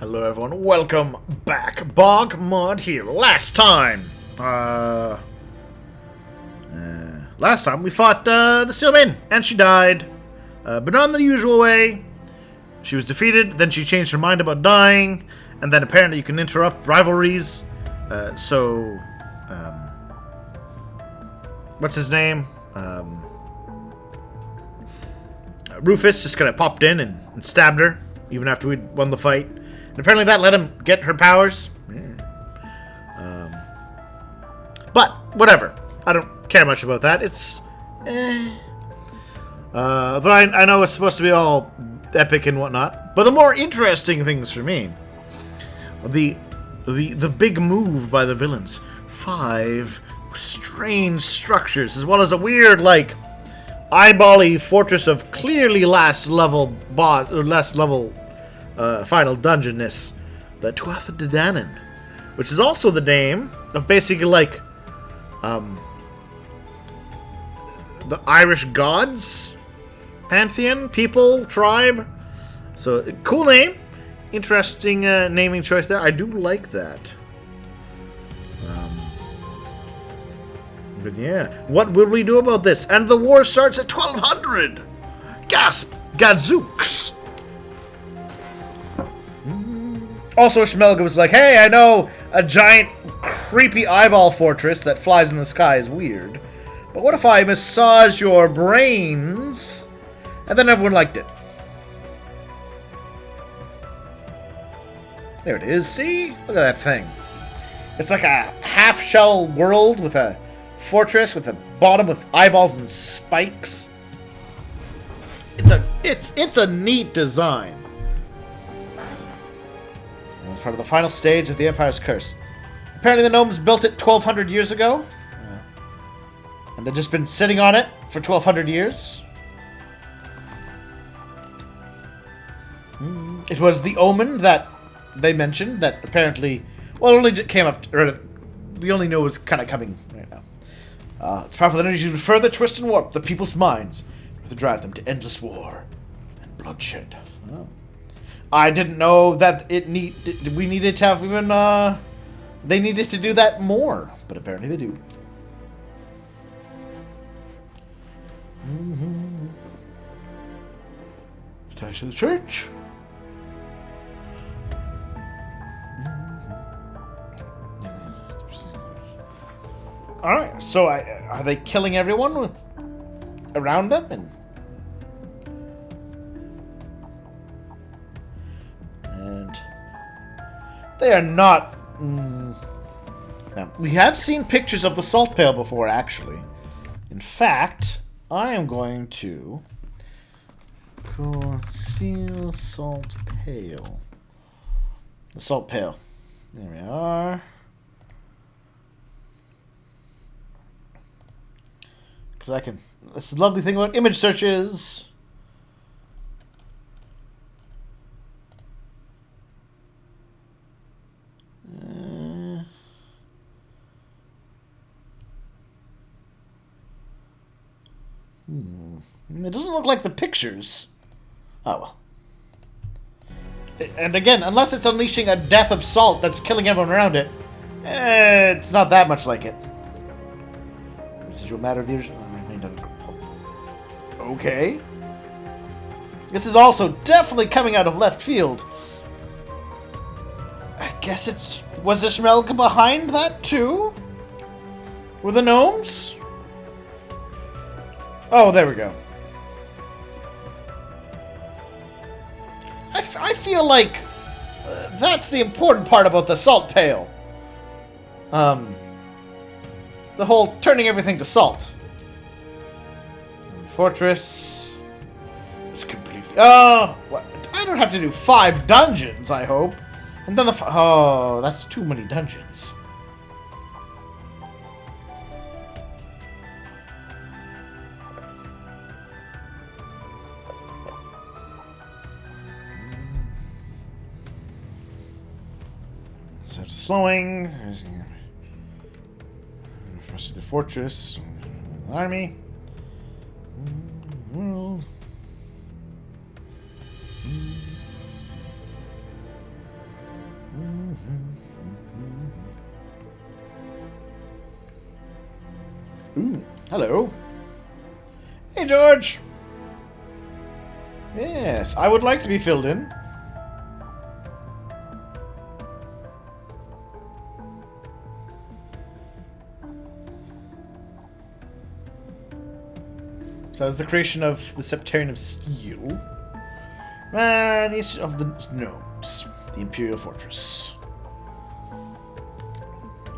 Hello everyone, welcome back. BogMod here. Last time we fought the Steel Maiden, and she died. But not in the usual way. She was defeated, then she changed her mind about dying, and then apparently you can interrupt rivalries. What's his name? Rufus just kind of popped in and stabbed her, even after we'd won the fight. And apparently that let him get her powers. But, whatever. I don't care much about that. It's... Though I know it's supposed to be all epic and whatnot. But the more interesting things for me... The big move by the villains. 5 strange structures, as well as a weird, like... eyeball-y fortress of clearly last level boss... or last level... final dungeonness, the Tuatha De Danann, which is also the name of basically like the Irish gods, pantheon, people, tribe. So cool name, interesting naming choice there. I do like that. But yeah, what will we do about this? And the war starts at 1200. Gasp! Gadzooks! Also, Schmelga was like, hey, I know a giant, creepy eyeball fortress that flies in the sky is weird, but what if I massage your brains? And then everyone liked it. There it is, see? Look at that thing. It's like a half-shell world with a fortress with a bottom with eyeballs and spikes. It's a neat design. It's part of the final stage of the Empire's Curse. Apparently the gnomes built it 1,200 years ago. And they've just been sitting on it for 1,200 years. It was the omen that they mentioned that apparently... well, it only came up... we only know it was kind of coming right now. Its powerful energy would further twist and warp the people's minds to drive them to endless war and bloodshed. Oh. I didn't know that we needed to have even, they needed to do that more, but apparently they do. Attached to the church. Alright, so are they killing everyone around them? And they are not... Now, we have seen pictures of the salt pail before, actually. In fact, I am going to... conceal salt pail. The salt pail. There we are. Because I can... That's the lovely thing about image searches. It doesn't look like the pictures. Oh, well. And again, unless it's unleashing a death of salt that's killing everyone around it, it's not that much like it. Residual matter of the original... Okay. This is also definitely coming out of left field. I guess it's... Was the Schmelga behind that too? Were the gnomes? Oh, there we go. I feel like that's the important part about the salt pail. The whole turning everything to salt. Fortress is completely... Oh, I don't have to do 5 dungeons, I hope. And then oh, that's too many dungeons. So it's slowing. First the fortress. Army. Ooh, hello. Hey, George. Yes, I would like to be filled in. So that was the creation of the Septarian of Steel. The of the gnomes. The Imperial Fortress.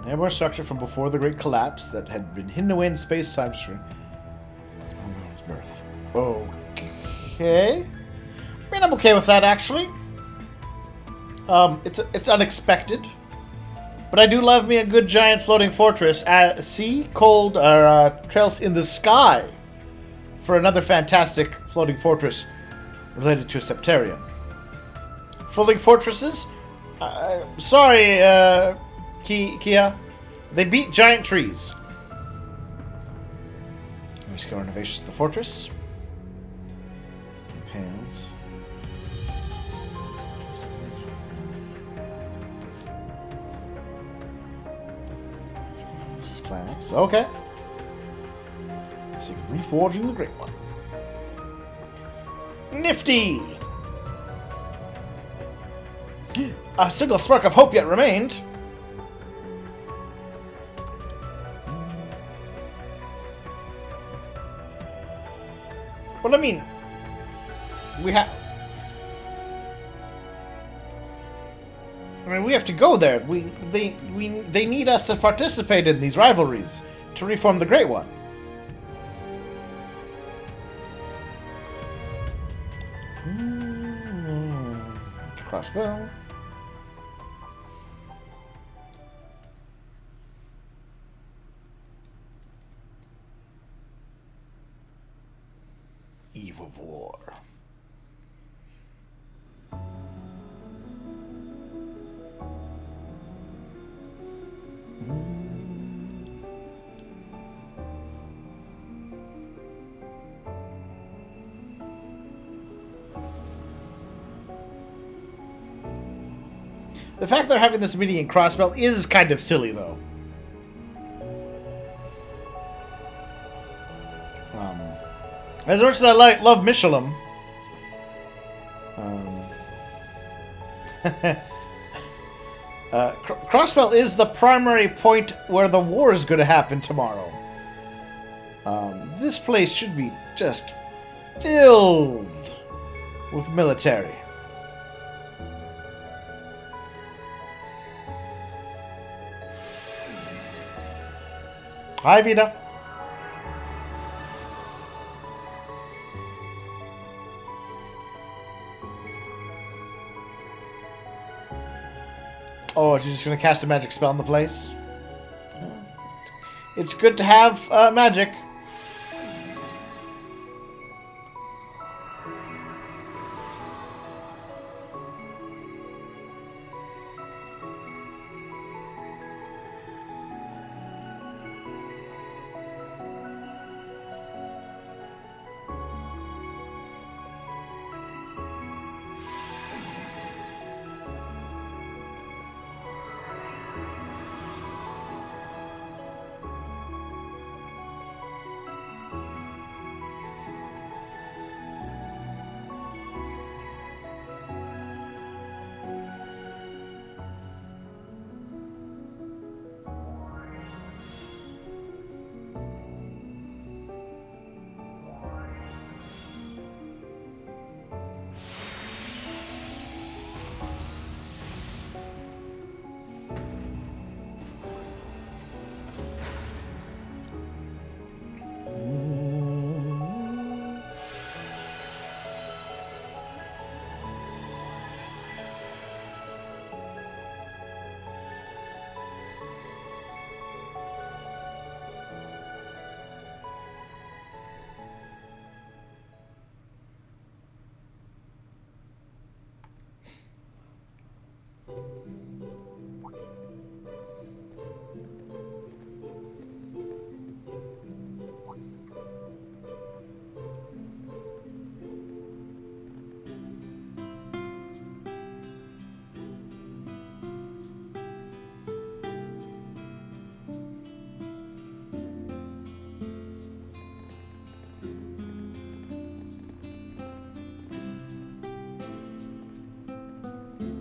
An airborne structure from before the Great Collapse that had been hidden away in space-time during its birth. Okay. I mean, I'm okay with that, actually. It's unexpected. But I do love me a good giant floating fortress at sea, cold, or trails in the sky. For another fantastic floating fortress related to a Septarian. Floating fortresses? Sorry, Kia. They beat giant trees. Rescale renovations of the fortress. Pans. Climax. Okay. Let's see, reforging the Great One. Nifty! A single spark of hope yet remained. Well, I mean, we have to go there. They need us to participate in these rivalries to reform the Great One. Crossbow. Eve of War. The fact they're having this meeting in Crossbell is kind of silly, though. As much as I love Michelin, Crossbell is the primary point where the war is going to happen tomorrow. This place should be just filled with military. Hi, Vita. Oh, she's just going to cast a magic spell in the place? It's good to have magic.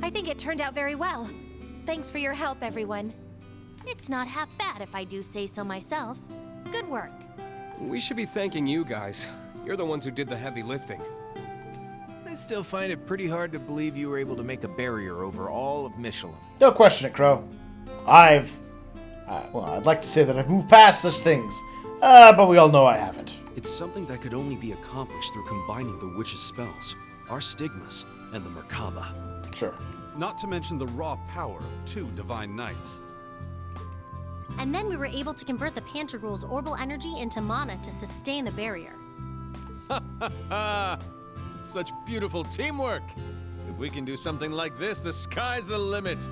I think it turned out very well. Thanks for your help, everyone. It's not half bad if I do say so myself. Good work. We should be thanking you guys. You're the ones who did the heavy lifting. I still find it pretty hard to believe you were able to make a barrier over all of Michelin. Don't question it, Crow. I'd like to say that I've moved past such things, but we all know I haven't. It's something that could only be accomplished through combining the witch's spells, our stigmas, and the Merkaba. Sure. Not to mention the raw power of 2 divine knights. And then we were able to convert the Panchagruel's orbal energy into mana to sustain the barrier. Such beautiful teamwork! If we can do something like this, the sky's the limit.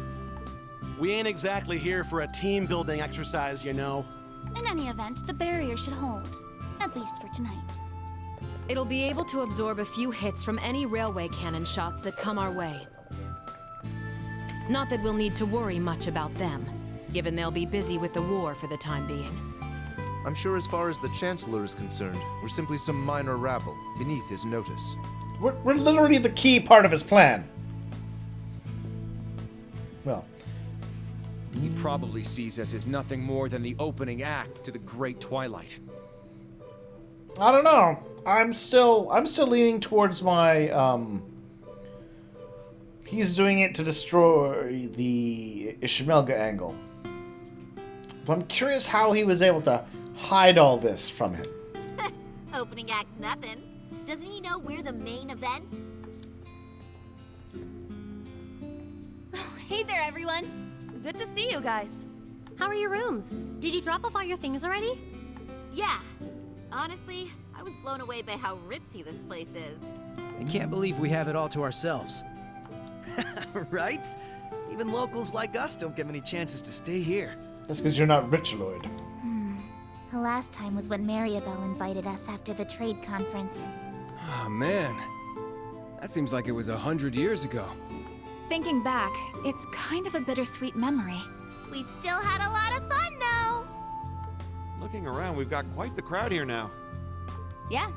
We ain't exactly here for a team-building exercise, you know. In any event, the barrier should hold. At least for tonight. It'll be able to absorb a few hits from any railway cannon shots that come our way. Not that we'll need to worry much about them, given they'll be busy with the war for the time being. I'm sure as far as the Chancellor is concerned, we're simply some minor rabble, beneath his notice. We're literally the key part of his plan. Well, He probably sees us as nothing more than the opening act to the Great Twilight. I don't know. I'm still leaning towards my, he's doing it to destroy the Ishmaelga angle. But I'm curious how he was able to hide all this from him. Opening act nothing. Doesn't he know we're the main event? Hey there, everyone. Good to see you guys. How are your rooms? Did you drop off all your things already? Yeah. Honestly, I was blown away by how ritzy this place is. I can't believe we have it all to ourselves. Right? Even locals like us don't get many chances to stay here. That's because you're not rich, Lloyd. The last time was when Mariabelle invited us after the trade conference. Oh man, that seems like it was 100 years ago. Thinking back, it's kind of a bittersweet memory. We still had a lot of fun, though. Looking around, we've got quite the crowd here now. Yeah,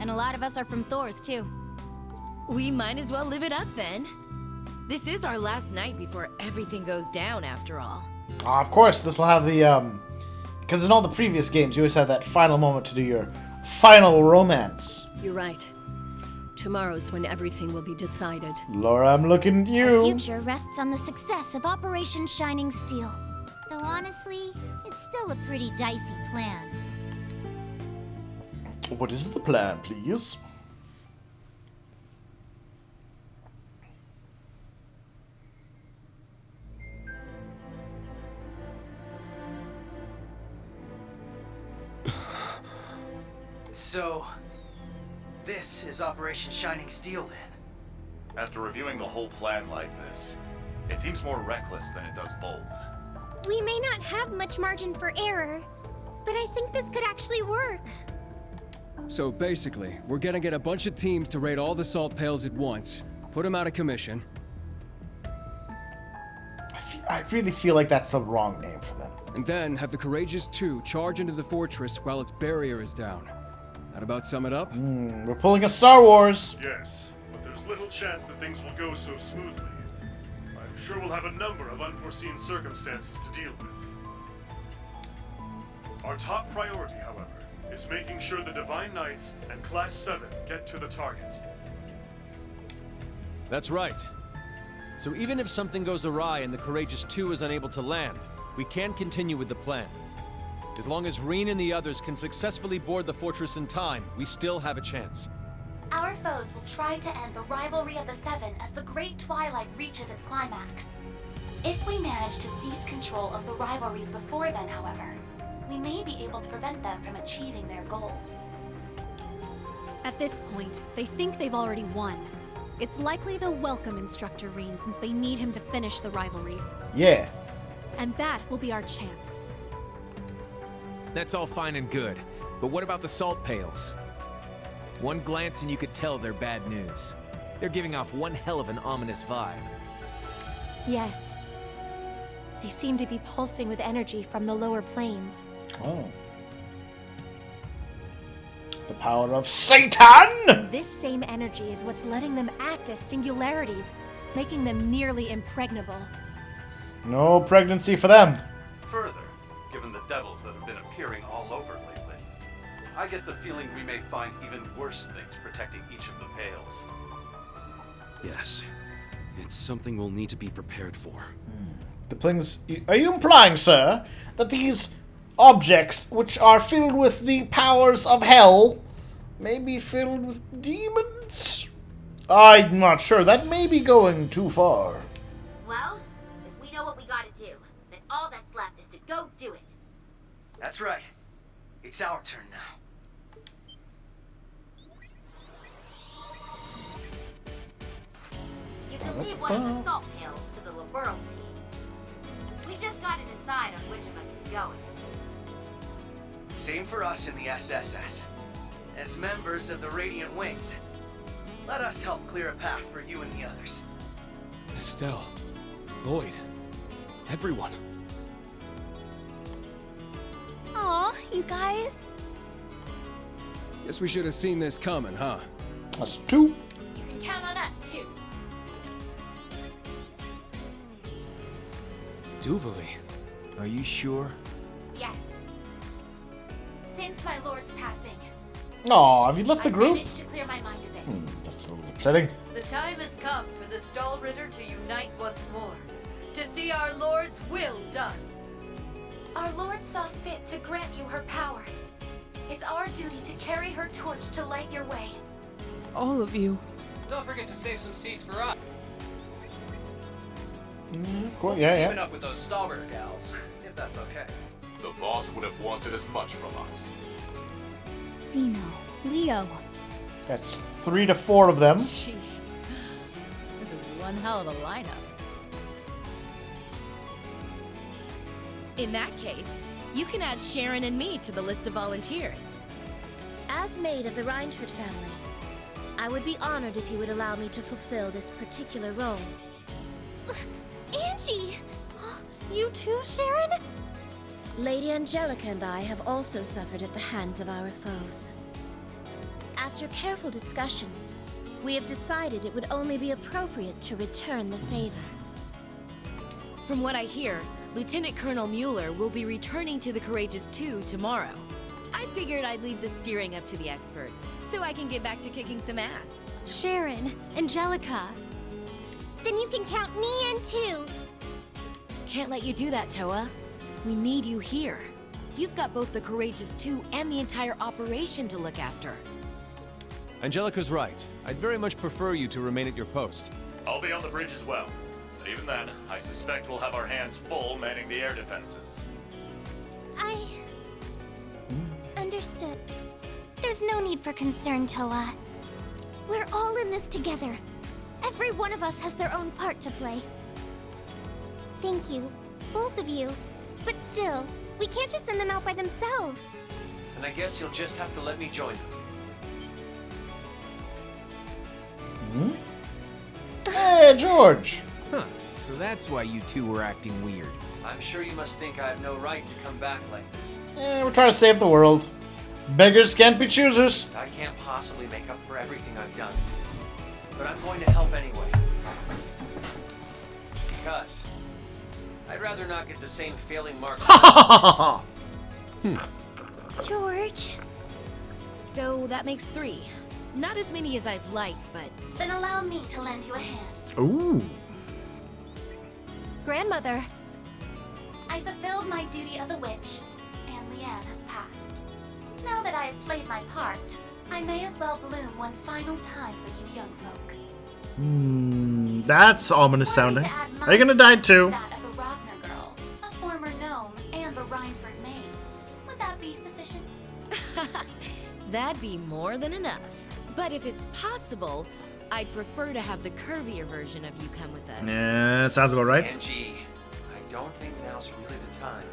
and a lot of us are from Thor's, too. We might as well live it up then. This is our last night before everything goes down, after all. Of course, this will have the, because in all the previous games, you always had that final moment to do your final romance. You're right. Tomorrow's when everything will be decided. Laura, I'm looking at The you. future rests on the success of Operation Shining Steel. Though honestly, it's still a pretty dicey plan. What is the plan, please? So, this is Operation Shining Steel then? After reviewing the whole plan like this, it seems more reckless than it does bold. We may not have much margin for error, but I think this could actually work. So basically, we're gonna get a bunch of teams to raid all the salt pails at once, put them out of commission. I really feel like that's the wrong name for them. And then have the Courageous 2 charge into the fortress while its barrier is down. That about sum it up? We're pulling a Star Wars. Yes, but there's little chance that things will go so smoothly. I'm sure we'll have a number of unforeseen circumstances to deal with. Our top priority, however, is making sure the Divine Knights and Class 7 get to the target. That's right. So even if something goes awry and the Courageous 2 is unable to land, we can continue with the plan. As long as Reen and the others can successfully board the fortress in time, we still have a chance. Our foes will try to end the rivalry of the Seven as the Great Twilight reaches its climax. If we manage to seize control of the rivalries before then, however, we may be able to prevent them from achieving their goals. At this point, they think they've already won. It's likely they'll welcome Instructor Reen since they need him to finish the rivalries. Yeah. And that will be our chance. That's all fine and good, but what about the salt pails? One glance and you could tell they're bad news. They're giving off one hell of an ominous vibe. Yes. They seem to be pulsing with energy from the lower planes. Oh. The power of Satan! This same energy is what's letting them act as singularities, making them nearly impregnable. No pregnancy for them. Further, given the devils that have been appearing all over lately, I get the feeling we may find even worse things protecting each of the pales. Yes. It's something we'll need to be prepared for. The plings. Are you implying, sir, that these objects, which are filled with the powers of hell, may be filled with demons? I'm not sure. That may be going too far. Well, if we know what we gotta do, then all that's left is to go do it. That's right. It's our turn now. You can leave one of the salt pails to the Liberal team. We just gotta decide on which of us is going. Same for us in the SSS. As members of the Radiant Wings, let us help clear a path for you and the others. Estelle, Lloyd, everyone. Aw, you guys. Guess we should have seen this coming, huh? That's two. You can count on us, too. Duvali, are you sure? Yes. Since my lord's passing, Aw, have you left the I've group? managed to clear my mind a bit. That's a little upsetting. The time has come for the Stahlritter to unite once more, to see our Lord's will done. Our Lord saw fit to grant you her power. It's our duty to carry her torch to light your way. All of you. Don't forget to save some seats for us. Cool. Yeah, Teaming up with those Stahlritter gals, if that's okay. The boss would have wanted as much from us. Zeno, Leo. That's 3 to 4 of them. Sheesh. This is one hell of a lineup. In that case, you can add Sharon and me to the list of volunteers. As maid of the Reinford family, I would be honored if you would allow me to fulfill this particular role. Angie! You too, Sharon? Lady Angelica and I have also suffered at the hands of our foes. After careful discussion, we have decided it would only be appropriate to return the favor. From what I hear, Lieutenant Colonel Mueller will be returning to the Courageous 2 tomorrow. I figured I'd leave the steering up to the expert, so I can get back to kicking some ass. Sharon, Angelica. Then you can count me in too. Can't let you do that, Toa. We need you here. You've got both the Courageous 2 and the entire operation to look after. Angelica's right. I'd very much prefer you to remain at your post. I'll be on the bridge as well. But even then, I suspect we'll have our hands full manning the air defenses. Understood. There's no need for concern, Toa. We're all in this together. Every one of us has their own part to play. Thank you, both of you. But still, we can't just send them out by themselves. And I guess you'll just have to let me join them. Hey, George! Huh, so that's why you two were acting weird. I'm sure you must think I have no right to come back like this. We're trying to save the world. Beggars can't be choosers. I can't possibly make up for everything I've done. But I'm going to help anyway. Because I'd rather not get the same failing marks. George. So that makes 3. Not as many as I'd like, but... Then allow me to lend you a hand. Ooh. Grandmother. I fulfilled my duty as a witch, and Leanne has passed. Now that I have played my part, I may as well bloom one final time for you young folk. That's ominous sounding. Are you gonna die too? That of the Ragnar girl, a former gnome, and the Reinford maid. Would that be sufficient? That'd be more than enough. But if it's possible, I'd prefer to have the curvier version of you come with us. Yeah, that sounds about right. Angie, I don't think now's really the time.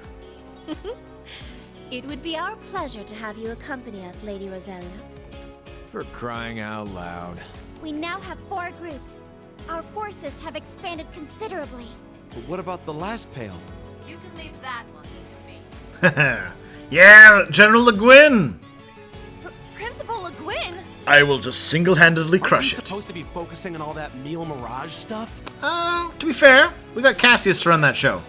It would be our pleasure to have you accompany us, Lady Roselia. For crying out loud. We now have 4 groups. Our forces have expanded considerably. But what about the last pail? You can leave that one to me. Yeah, General Le Guin! Principal Le Guin? I will just single-handedly crush Aren't we it. supposed to be focusing on all that meal mirage stuff? To be fair, we got Cassius to run that show.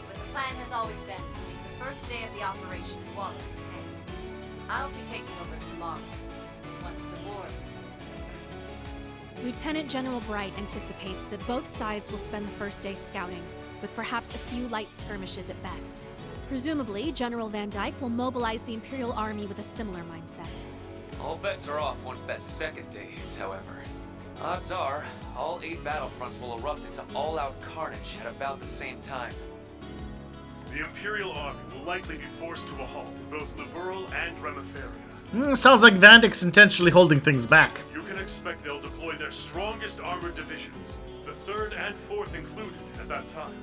But the plan has always been to make the first day of the operation flawless. I'll be taking over tomorrow, once the war. Lieutenant General Bright anticipates that both sides will spend the first day scouting, with perhaps a few light skirmishes at best. Presumably, General Van Dyke will mobilize the Imperial Army with a similar mindset. All bets are off once that second day hits, however. Odds are, all 8 battlefronts will erupt into all-out carnage at about the same time. The Imperial Army will likely be forced to a halt in both Liberl and Remiferia. Sounds like Van Dyke's intentionally holding things back. You can expect they'll deploy their strongest armored divisions, the 3rd and 4th included, at that time.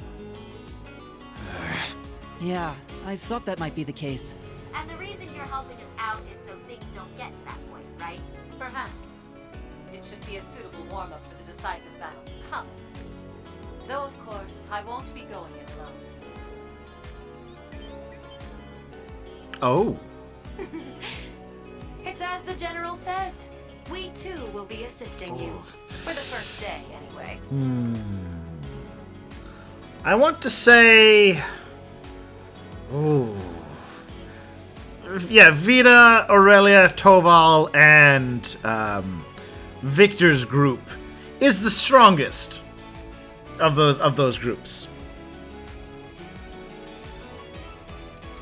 Yeah, I thought that might be the case. And the reason you're helping us out is so things don't get to that point, right? Perhaps. It should be a suitable warm-up for the decisive battle to come. Though, of course, I won't be going it alone. Oh. It's as the General says. We too will be assisting you. For the first day, anyway. I want to say... Oh. Yeah, Vita, Aurelia, Toval, and Victor's group is the strongest of those groups.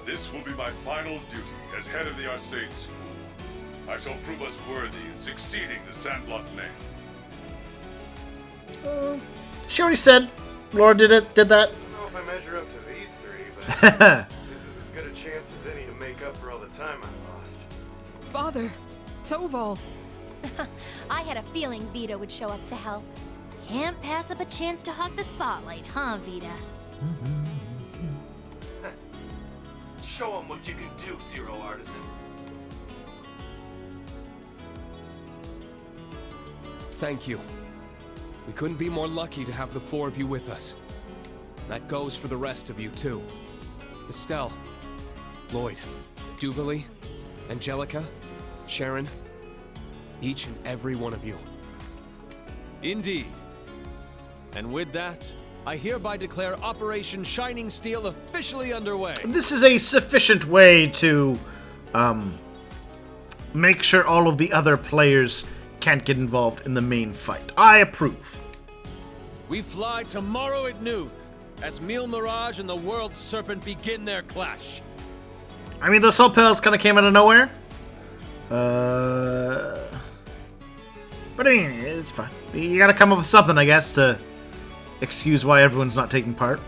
This will be my final duty as head of the Arcade School. I shall prove us worthy in succeeding the Sandblock name. She already said Laura did that. I don't know if I measure up to these 3, but this is as good a chance as any to make up for all the time I lost. Father, Toval. I had a feeling Vita would show up to help. Can't pass up a chance to hog the spotlight, huh, Vita? Show them what you can do, Zero Artisan. Thank you. We couldn't be more lucky to have the 4 of you with us. That goes for the rest of you, too. Estelle, Lloyd, Duvalie, Angelica, Sharon, each and every one of you. Indeed. And with that, I hereby declare Operation Shining Steel officially underway. This is a sufficient way to make sure all of the other players can't get involved in the main fight. I approve. We fly tomorrow at noon as Meal Mirage and the World Serpent begin their clash. I mean, the Soul Pels kind of came out of nowhere. But I mean, it's fine. You gotta come up with something, I guess, to excuse why everyone's not taking part.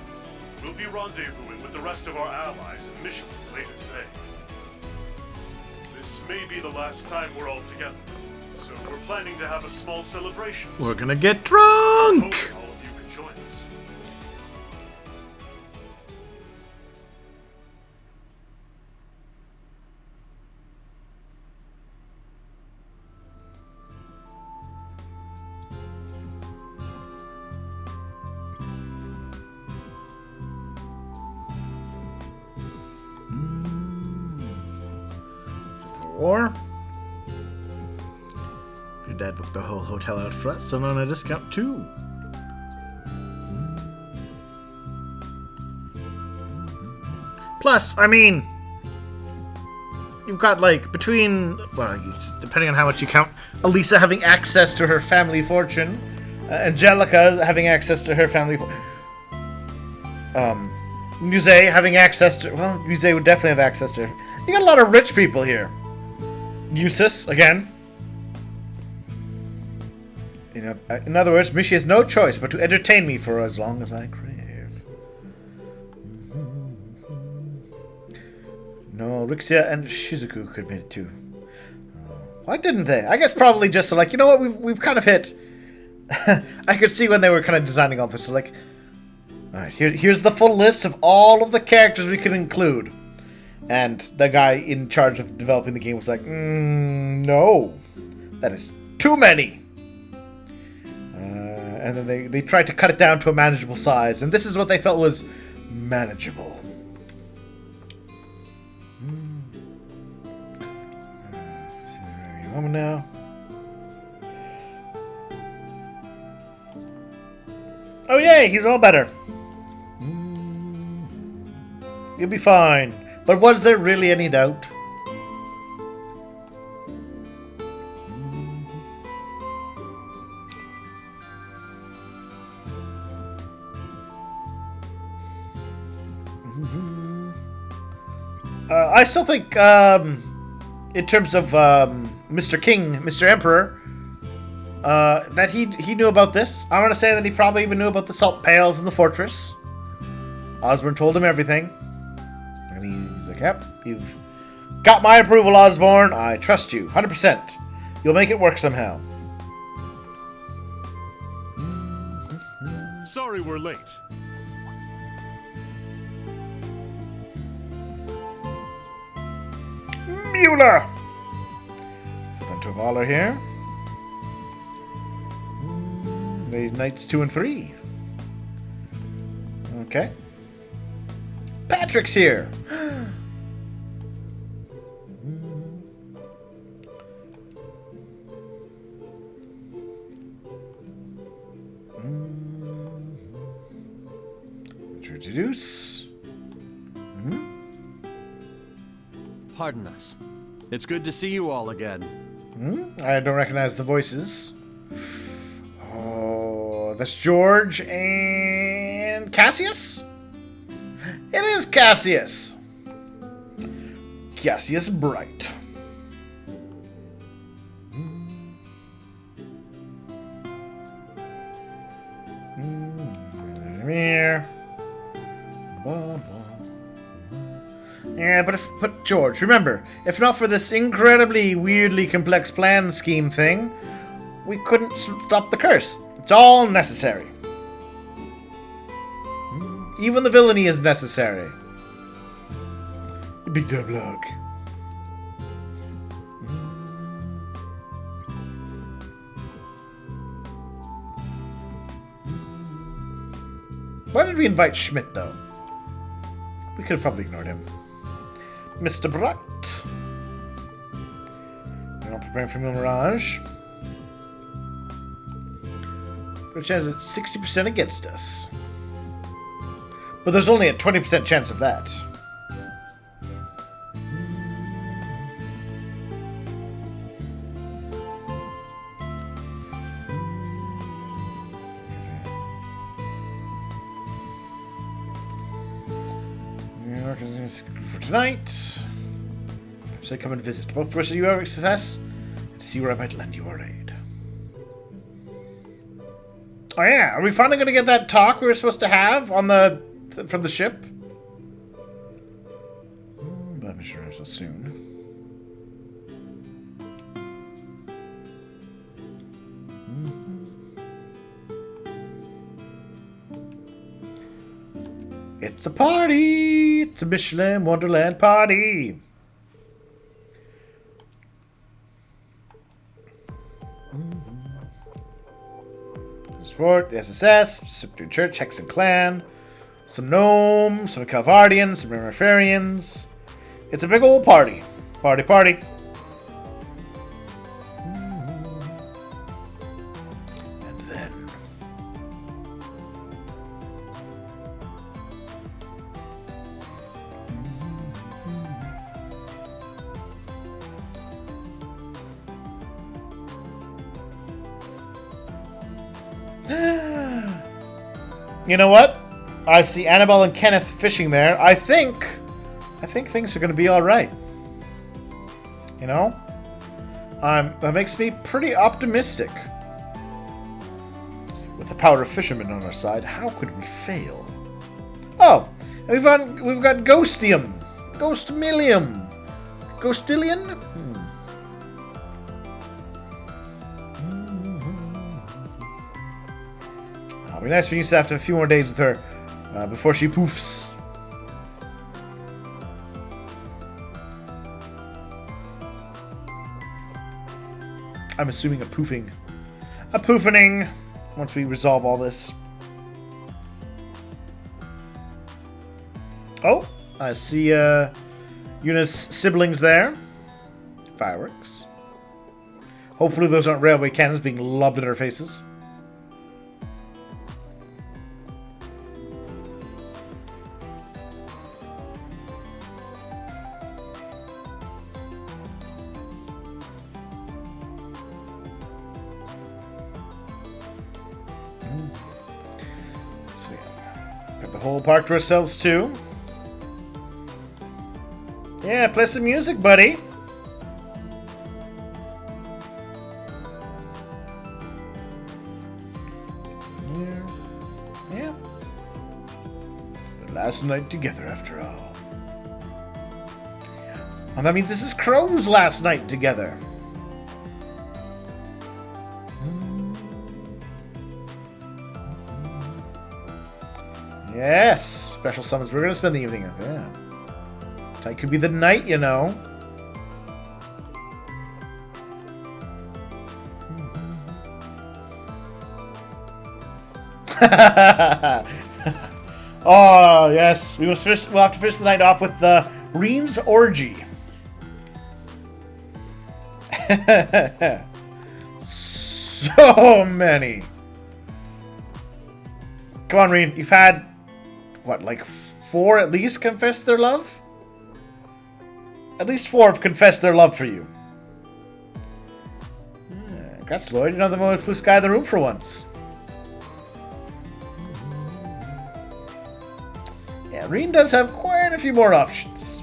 We'll be rendezvousing with the rest of our allies in Michelin later today. This may be the last time we're all together, so we're planning to have a small celebration. We're gonna get drunk! Hoping all of you can join us. Or your dad booked the whole hotel out front, so on a discount too. Plus, I mean, you've got like between, well, depending on how much you count, Elisa having access to her family fortune, Angelica having access to her family Muse having access to, well, Muse would definitely have access to her. You got a lot of rich people here. Eustace, again. In other words, Mishi has no choice but to entertain me for as long as I crave. No, Rixia and Shizuku could admit it too. Why didn't they? I guess probably just so like, you know what, we've kind of hit. I could see when they were kind of designing all this, so like, alright, here's the full list of all of the characters we could include. And the guy in charge of developing the game was like, no, that is too many. And then they tried to cut it down to a manageable size, and this is what they felt was manageable. See where you want now. Oh yay, he's all better. You'll be fine. But was there really any doubt? I still think, in terms of Mr. King, Mr. Emperor, that he knew about this. I want to say that he probably even knew about the salt pails in the fortress. Osborne told him everything. And he's like, yep, you've got my approval, Osborne. I trust you, 100%. You'll make it work somehow. Sorry we're late. Mueller! Then Toval are here. Knights 2 and 3. Okay. Patrick's here! Introduce. Pardon us. It's good to see you all again. I don't recognize the voices. Oh, that's George and Cassius? It is Cassius. Cassius Bright. Here. Yeah, but George, remember, if not for this incredibly weirdly complex plan scheme thing, we couldn't stop the curse. It's all necessary. Even the villainy is necessary. You big dumb log. Why did we invite Schmidt, though? We could have probably ignored him. Mr. Bright. We're not preparing for Mirage. Which has a 60% against us. But there's only a 20% chance of that. For tonight, perhaps I come and visit. Both wish you every success and to see where I might lend you our aid. Oh yeah, are we finally going to get that talk we were supposed to have on the from the ship? But I'm sure so soon. It's a party! It's a Michelin Wonderland party! Sport, the SSS, Cyprian Church, Hex and Clan, some Gnomes, some Calvardians, some Remiferians. It's a big old party. Party, party. And then... You know what? I see Annabelle and Kenneth fishing there. I think things are going to be all right. You know? That makes me pretty optimistic. With the power of fishermen on our side, how could we fail? Oh, we've got Ghostium. Ghostmillium. Ghostillion? It'll be nice for you to have a few more days with her before she poofs. I'm assuming a poofing. A poofening once we resolve all this. Oh, I see Yuna's siblings there. Fireworks. Hopefully those aren't railway cannons being lobbed at our faces. Got the whole park to ourselves, too. Yeah, play some music, buddy. Yeah. The last night together, after all. And that means this is Crow's last night together. Yes! Special summons. We're going to spend the evening with them. Tonight could be the night, you know. Oh, yes. We'll have to finish the night off with the Reen's Orgy. So many. Come on, Reen. You've had, what, like 4 at least confess their love? At least 4 have confessed their love for you. Yeah, congrats, Lloyd. You're not the most blue sky in the room for once. Yeah, Reen does have quite a few more options.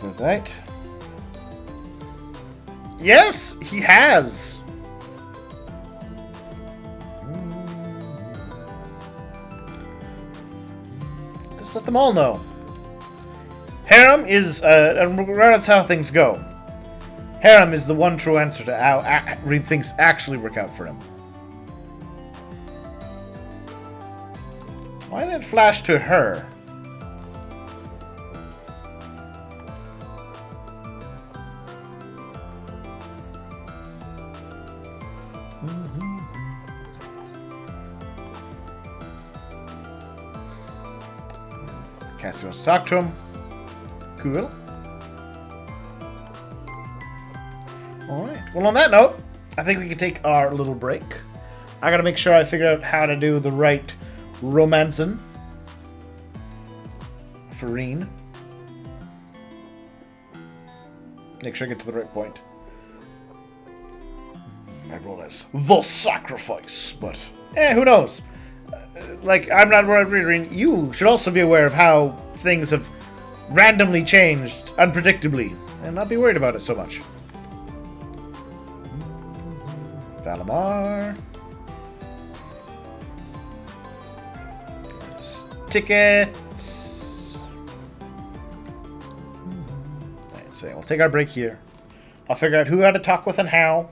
Good night. Yes, he has. Just let them all know. Harem is, and that's how things go. Harem is the one true answer to how things actually work out for him. Why did it flash to her? Cassie wants to talk to him. Cool. Alright. Well, on that note, I think we can take our little break. I gotta make sure I figure out how to do the right romancing for Reen. Make sure I get to the right point. I roll as the sacrifice, but who knows? Like, I'm not worried. You should also be aware of how things have randomly changed unpredictably, and not be worried about it so much. Valimar. Tickets. So we'll take our break here. I'll figure out who had to talk with and how.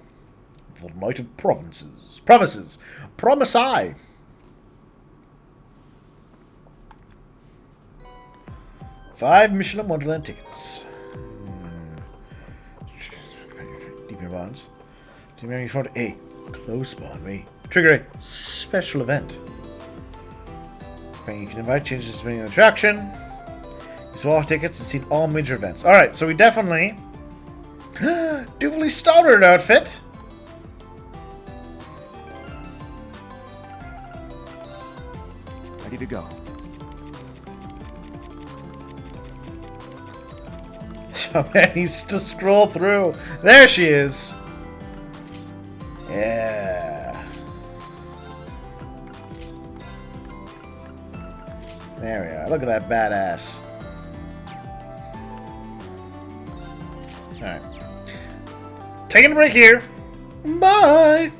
The United Provinces. Promises. Promise I. Five Michelin Wonderland tickets. Deep in your bonds. To marry front a close spawn me. Trigger a special event. You can invite changes to the attraction. Use all tickets and see all major events. Alright, so we definitely Duvally Stoddard outfit. Ready to go. So man, he's to scroll through. There she is. Yeah. There we are. Look at that badass. Alright. Taking a break here. Bye.